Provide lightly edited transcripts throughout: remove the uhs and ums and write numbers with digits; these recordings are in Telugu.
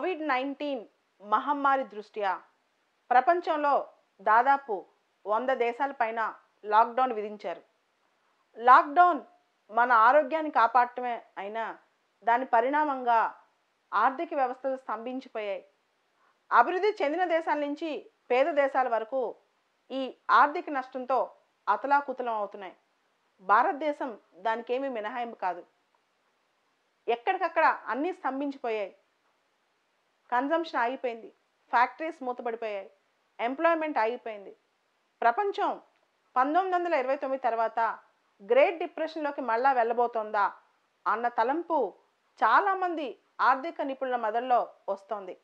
కోవిడ్-19 మహమ్మారి దృష్ట్యా ప్రపంచంలో దాదాపు 100 దేశాల పైన లాక్‌డౌన్ విధించారు. లాక్‌డౌన్ మన ఆరోగ్యాన్ని కాపాడటమే అయినా దాని పరిణామంగా ఆర్థిక వ్యవస్థలు స్తంభించిపోయాయి. అభివృద్ధి చెందిన దేశాల నుంచి పేద దేశాల వరకు ఈ ఆర్థిక నష్టంతో అతలాకుతలం అవుతున్నాయి. భారతదేశం దానికేమీ మినహాయింపు కాదు. ఎక్కడికక్కడ అన్నీ స్తంభించిపోయాయి. కన్జంప్షన్ ఆగిపోయింది. ఫ్యాక్టరీస్ మూతపడిపోయాయి. ఎంప్లాయ్మెంట్ ఆగిపోయింది. ప్రపంచం 1929 తర్వాత గ్రేట్ డిప్రెషన్‌లోకి మళ్ళా వెళ్ళబోతోందా అన్న తలంపు చాలామంది ఆర్థిక నిపుణుల మెదడులో వస్తోంది.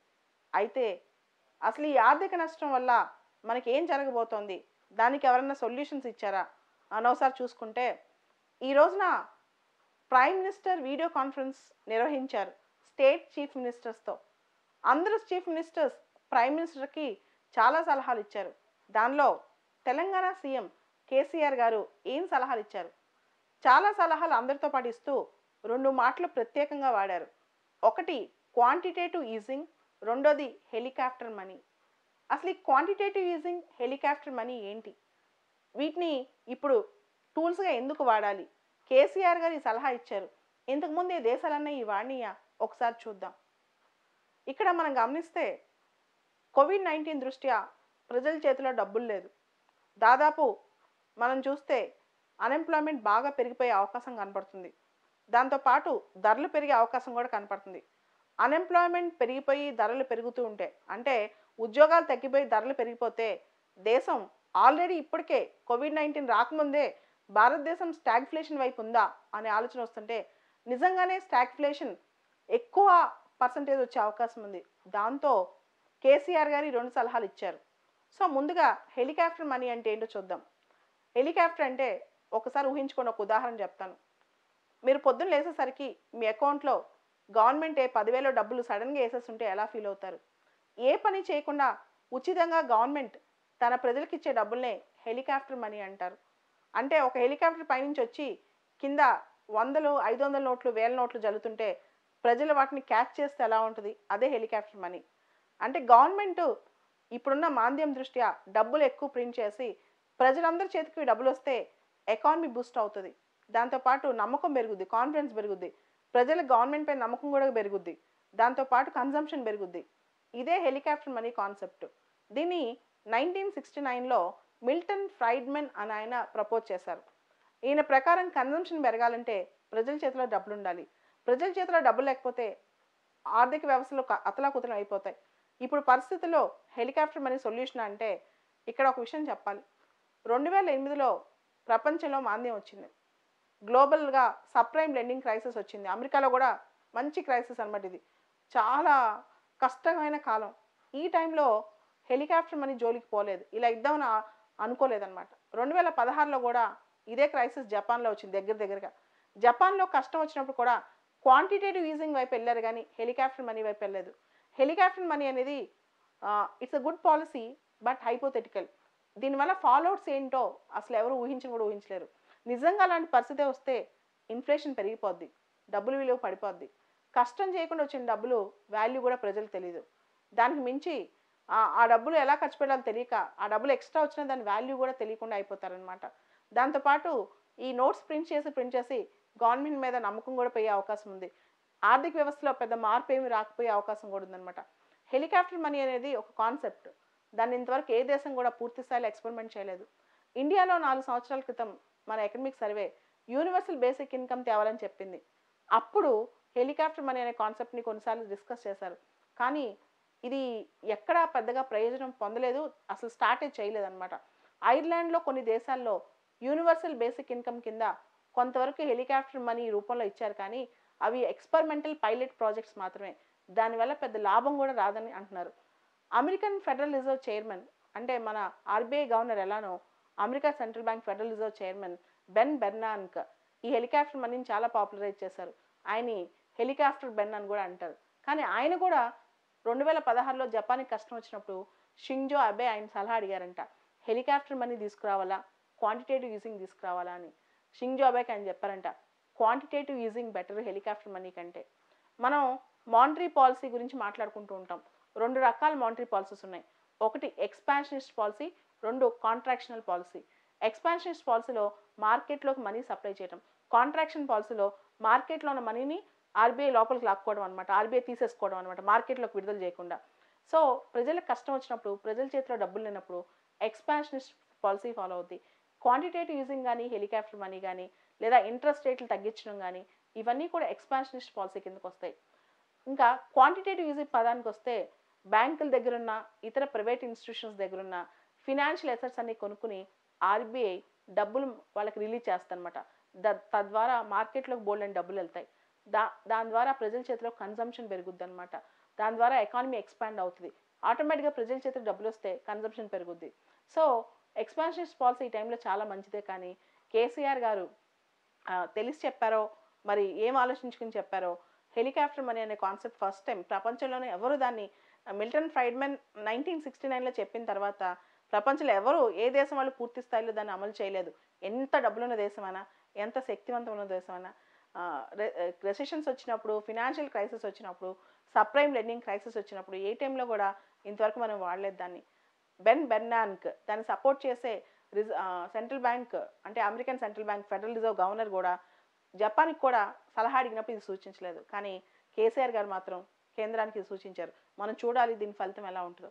అయితే అసలు ఈ ఆర్థిక నష్టం వల్ల మనకి ఏం జరగబోతోంది? దానికి ఎవరన్నా సొల్యూషన్స్ ఇచ్చారా? ఒకసారి చూసుకుంటే ఈ రోజున ప్రైమ్ మినిస్టర్ వీడియో కాన్ఫరెన్స్ నిర్వహించారు స్టేట్ చీఫ్ మినిస్టర్స్‌తో. అందరూ చీఫ్ మినిస్టర్స్ ప్రైమ్ మినిస్టర్‌కి చాలా సలహాలు ఇచ్చారు. దానిలో తెలంగాణ సీఎం కేసీఆర్ గారు ఏం సలహాలు ఇచ్చారు? చాలా సలహాలు అందరితో పాటు ఇస్తూ 2 మాటలు ప్రత్యేకంగా వాడారు. ఒకటి క్వాంటిటేటివ్ ఈజింగ్, రెండోది హెలికాప్టర్ మనీ. అసలు ఈ క్వాంటిటేటివ్ ఈజింగ్, హెలికాప్టర్ మనీ ఏంటి? వీటిని ఇప్పుడు టూల్స్‌గా ఎందుకు వాడాలి? కేసీఆర్ గారు ఈ సలహా ఇచ్చారు. ఇంతకుముందు ఈ దేశాలన్నా ఈ వాడినయా? ఒకసారి చూద్దాం. ఇక్కడ మనం గమనిస్తే కోవిడ్-19 దృష్ట్యా ప్రజల చేతిలో డబ్బులు లేదు. దాదాపు మనం చూస్తే అన్‌ఎంప్లాయ్‌మెంట్ బాగా పెరిగిపోయే అవకాశం కనపడుతుంది. దాంతోపాటు ధరలు పెరిగే అవకాశం కూడా కనపడుతుంది. అన్‌ఎంప్లాయ్‌మెంట్ పెరిగిపోయి ధరలు పెరుగుతూ ఉంటే, అంటే ఉద్యోగాలు తగ్గిపోయి ధరలు పెరిగిపోతే దేశం ఆల్రెడీ ఇప్పటికే కోవిడ్-19 రాకముందే భారతదేశం స్టాగ్ఫ్లేషన్ వైపు ఉందా అనే ఆలోచన వస్తుంటే నిజంగానే స్టాగ్ఫ్లేషన్ ఎక్కువ పర్సెంటేజ్ వచ్చే అవకాశం ఉంది. దాంతో కేసీఆర్ గారు ఈ 2 సలహాలు ఇచ్చారు. సో ముందుగా హెలికాప్టర్ మనీ అంటే ఏంటో చూద్దాం. హెలికాప్టర్ అంటే ఒకసారి ఊహించుకోండి, ఒక ఉదాహరణ చెప్తాను. మీరు పొద్దున్న లేచేసరికి మీ అకౌంట్లో గవర్నమెంట్ 10,000 డబ్బులు సడన్గా వేసేస్తుంటే ఎలా ఫీల్ అవుతారు? ఏ పని చేయకుండా ఉచితంగా గవర్నమెంట్ తన ప్రజలకు ఇచ్చే డబ్బుల్నే హెలికాప్టర్ మనీ అంటారు. అంటే ఒక హెలికాప్టర్ పైనుంచి వచ్చి కింద 100, 500 నోట్లు, 1000 నోట్లు జల్లుతుంటే ప్రజలు వాటిని క్యాచ్ చేస్తే ఎలా ఉంటుంది? అదే హెలికాప్టర్ మనీ. అంటే గవర్నమెంట్ ఇప్పుడున్న మాంద్యం దృష్ట్యా డబ్బులు ఎక్కువ ప్రింట్ చేసి ప్రజలందరి చేతికి డబ్బులు వస్తే ఎకానమీ బూస్ట్ అవుతుంది. దాంతోపాటు నమ్మకం పెరుగుద్ది, కాన్ఫిడెన్స్ పెరుగుద్ది. ప్రజలకు గవర్నమెంట్ పై నమ్మకం కూడా పెరుగుద్ది. దాంతోపాటు కన్జంప్షన్ పెరుగుద్ది. ఇదే హెలికాప్టర్ మనీ కాన్సెప్ట్. దీన్ని 1969లో మిల్టన్ ఫ్రైడ్మన్ అని ఆయన ప్రపోజ్ చేశారు. ఈయన ప్రకారం కన్జంప్షన్ పెరగాలంటే ప్రజల చేతిలో డబ్బులు ఉండాలి. ప్రజల చేతిలో డబ్బులు లేకపోతే ఆర్థిక వ్యవస్థలు అతలాకుతలం అయిపోతాయి. ఇప్పుడు పరిస్థితుల్లో హెలికాప్టర్ మనీ సొల్యూషన్ అంటే ఇక్కడ ఒక విషయం చెప్పాలి. 2008లో ప్రపంచంలో మాంద్యం వచ్చింది. గ్లోబల్గా సబ్ప్రైమ్ లెండింగ్ క్రైసిస్ వచ్చింది. అమెరికాలో కూడా మంచి క్రైసిస్ అనమాట ఇది. చాలా కష్టమైన కాలం. ఈ టైంలో హెలికాప్టర్ మనీ జోలికి పోలేదు. ఇలా ఇద్దామని అనుకోలేదన్నమాట. 2016లో కూడా ఇదే క్రైసిస్ జపాన్లో వచ్చింది దగ్గరగా. జపాన్లో కష్టం వచ్చినప్పుడు కూడా క్వాంటిటేటివ్ ఈజింగ్ వైపు వెళ్ళారు కానీ హెలికాప్టర్ మనీ వైపు వెళ్ళలేదు. హెలికాప్టర్ మనీ అనేది it's a good policy but hypothetical. దీనివల్ల ఫాలోఅవుట్స్ ఏంటో అసలు ఎవరు ఊహించని కూడా ఊహించలేరు. నిజంగా అలాంటి పరిస్థితి వస్తే ఇన్ఫ్లేషన్ పెరిగిపోద్ది, డబ్బుల విలువ పడిపోద్ది. కష్టం చేయకుండా వచ్చిన డబ్బులు వాల్యూ కూడా ప్రజలకు తెలియదు. దానికి మించి ఆ డబ్బులు ఎలా ఖర్చు పెట్టాలో తెలియక ఆ డబ్బులు ఎక్స్ట్రా వచ్చినా దాని వాల్యూ కూడా తెలియకుండా అయిపోతారనమాట. దాంతోపాటు ఈ నోట్స్ ప్రింట్ చేసి గవర్నమెంట్ మీద నమ్మకం కూడా పోయే అవకాశం ఉంది. ఆర్థిక వ్యవస్థలో పెద్ద మార్పు ఏమి రాకపోయే అవకాశం కూడా ఉందన్నమాట. హెలికాప్టర్ మనీ అనేది ఒక కాన్సెప్ట్. దాన్ని ఇంతవరకు ఏ దేశం కూడా పూర్తి స్థాయిలో ఎక్స్పెరిమెంట్ చేయలేదు. ఇండియాలో 4 సంవత్సరాల క్రితం మన economic survey universal basic income తేవాలని చెప్పింది. అప్పుడు హెలికాప్టర్ మనీ అనే కాన్సెప్ట్ని కొన్నిసార్లు డిస్కస్ చేశారు. కానీ ఇది ఎక్కడా పెద్దగా ప్రయోజనం పొందలేదు, అసలు స్టార్టే చేయలేదన్నమాట. ఐర్లాండ్లో కొన్ని దేశాల్లో యూనివర్సల్ బేసిక్ ఇన్కమ్ కింద కొంతవరకు హెలికాప్టర్ మనీ రూపంలో ఇచ్చారు కానీ అవి ఎక్స్పెరిమెంటల్ పైలట్ ప్రాజెక్ట్స్ మాత్రమే. దానివల్ల పెద్ద లాభం కూడా రాదని అంటున్నారు. అమెరికన్ ఫెడరల్ రిజర్వ్ చైర్మన్, అంటే మన ఆర్బీఐ గవర్నర్ ఎలానో America central bank federal reserve chairman Ben Bernanke ఈ హెలికాప్టర్ మనీని చాలా పాపులరైజ్ చేశారు. ఆయన్ని హెలికాప్టర్ బెన్ అని కూడా అంటారు. కానీ ఆయన కూడా 2016లో జపాన్కి కష్టం వచ్చినప్పుడు షింజో అబే ఆయన సలహా అడిగారంట, హెలికాప్టర్ మనీ తీసుకురావాలా, క్వాంటిటేటివ్ ఈజింగ్ తీసుకురావాలా అని. షింజో అబేకి ఆయన చెప్పారంట, quantitative easing better helicopter money కంటే. మనం మానిటరీ పాలసీ గురించి మాట్లాడుకుంటూ ఉంటాం. 2 రకాల మానిటరీ పాలసీస్ ఉన్నాయి. ఒకటి ఎక్స్పాన్షనిస్ట్ పాలసీ, 2 కాంట్రాక్షనల్ పాలసీ. ఎక్స్పాన్షనిస్ట్ పాలసీలో మార్కెట్లోకి మనీ సప్లై చేయడం. కాంట్రాక్షన్ పాలసీలో మార్కెట్లో ఉన్న మనీని ఆర్బీఐ లోపలికి లాక్కోవడం అనమాట. ఆర్బీఐ తీసేసుకోవడం అనమాట, మార్కెట్లోకి విడుదల చేయకుండా. సో ప్రజలకు కష్టం వచ్చినప్పుడు, ప్రజల చేతిలో డబ్బులు లేనప్పుడు ఎక్స్పాన్షనిస్ట్ పాలసీ ఫాలో అవుద్ది. క్వాంటిటేటివ్ ఈజింగ్ కానీ, హెలికాప్టర్ మనీ కానీ, లేదా ఇంట్రెస్ట్ రేట్లు తగ్గించడం కానీ, ఇవన్నీ కూడా ఎక్స్పాన్షనిస్ట్ పాలసీ కిందకు వస్తాయి. ఇంకా క్వాంటిటేటివ్ ఈజింగ్ పదానికి వస్తే బ్యాంకుల దగ్గరున్న, ఇతర ప్రైవేట్ ఇన్స్టిట్యూషన్స్ దగ్గరున్న ఫినాన్షియల్ అసెట్స్ అన్ని కొనుక్కుని ఆర్బీఐ డబ్బులు వాళ్ళకి రిలీజ్ చేస్తారనమాట. తద్వారా మార్కెట్లోకి బోల్డని డబ్బులు వెళ్తాయి. దాని ద్వారా ప్రజల చేతిలో కన్జంప్షన్ పెరుగుద్ది అనమాట. దాని ద్వారా ఎకానమీ ఎక్స్పాండ్ అవుతుంది. ఆటోమేటిక్గా ప్రజల చేతికి డబ్బులు వస్తే కన్జంప్షన్ పెరుగుద్ది. సో ఎక్స్పాన్షనిస్ట్ పాలసీ ఈ టైంలో చాలా మంచిదే. కానీ కేసీఆర్ గారు తెలిసి చెప్పారో మరి ఏం ఆలోచించుకుని చెప్పారో, హెలికాప్టర్ మనీ అనే కాన్సెప్ట్ ఫస్ట్ టైం ప్రపంచంలోనే ఎవరు దాన్ని మిల్టన్ ఫ్రైడ్మన్ 1969లో చెప్పిన తర్వాత ప్రపంచంలో ఎవరు ఏ దేశం వాళ్ళు పూర్తి స్థాయిలో దాన్ని అమలు చేయలేదు. ఎంత డబ్బులున్న దేశమైనా, ఎంత శక్తివంతమైన దేశమైనా రెసెషన్స్ వచ్చినప్పుడు, ఫినాన్షియల్ క్రైసిస్ వచ్చినప్పుడు, సబ్ప్రైమ్ లెండింగ్ క్రైసిస్ వచ్చినప్పుడు ఏ టైంలో కూడా ఇంతవరకు మనం వాడలేదు దాన్ని. బెన్ బెర్నాంక్ దాన్ని సపోర్ట్ చేసే సెంట్రల్ బ్యాంక్ అంటే American central bank federal reserve governor కూడా జపాన్కి కూడా సలహా అడిగినప్పుడు ఇది సూచించలేదు. కానీ కేసీఆర్ గారు మాత్రం కేంద్రానికి ఇది సూచించారు. మనం చూడాలి దీని ఫలితం ఎలా ఉంటుందో.